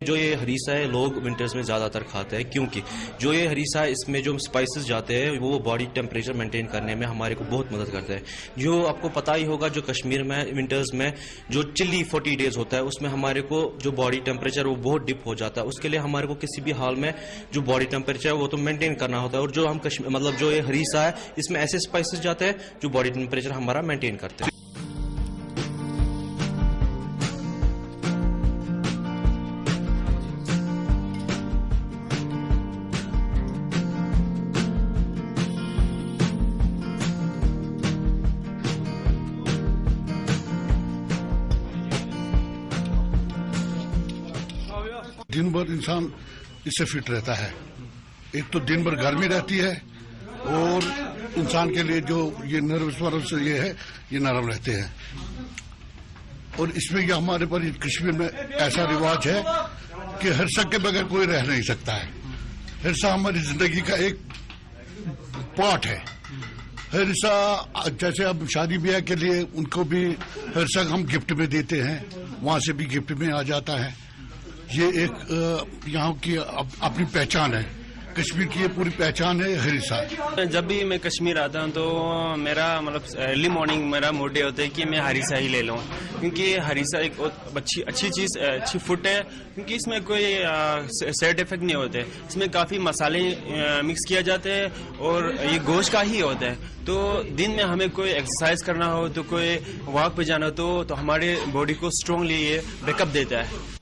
जो ये हरीसा है लोग विंटर्स में ज़्यादातर खाते हैं क्योंकि जो ये हरीसा है इसमें जो स्पाइसेस जाते हैं वो बॉडी टेम्परेचर मेंटेन करने में हमारे को बहुत मदद करता है। जो आपको पता ही होगा जो कश्मीर में विंटर्स में जो चिल्ली 40 डेज होता है उसमें हमारे को जो बॉडी टेम्परेचर वो बहुत डिप हो जाता है। उसके लिए हमारे को किसी भी हाल में जो बॉडी टेम्परेचर है वो तो मेंटेन करना होता है और जो हम मतलब जो ये हरीसा है इसमें ऐसे स्पाइसेस जाते हैं जो बॉडी टेम्परेचर हमारा मेंटेन करते हैं। दिन भर इंसान इससे फिट रहता है। एक तो दिन भर गर्मी रहती है और इंसान के लिए जो ये नर्वस ये है ये नरम रहते हैं। और इसमें ये हमारे पर कश्मीर में ऐसा रिवाज है कि हिरसा के बगैर कोई रह नहीं सकता है। हिरसा हमारी जिंदगी का एक पार्ट है। हिरसा जैसे अब शादी ब्याह के लिए उनको भी हिरसा हम गिफ्ट में देते हैं, वहां से भी गिफ्ट में आ जाता है। ये एक यहाँ की अपनी पहचान है। कश्मीर की ये पूरी पहचान है हरीसा। जब भी मैं कश्मीर आता हूँ तो मेरा मतलब अर्ली मॉर्निंग मेरा मोटिव होता है कि मैं हरीसा ही ले लूँ, क्योंकि हरीसा एक अच्छी चीज़ अच्छी फूड है, क्योंकि इसमें कोई साइड इफेक्ट नहीं होते। इसमें काफ़ी मसाले मिक्स किया जाते हैं और ये गोश्त का ही होता है। तो दिन में हमें कोई एक्सरसाइज करना हो तो कोई वॉक पे जाना हो तो हमारे बॉडी को स्ट्रांगली ये बैकअप देता है।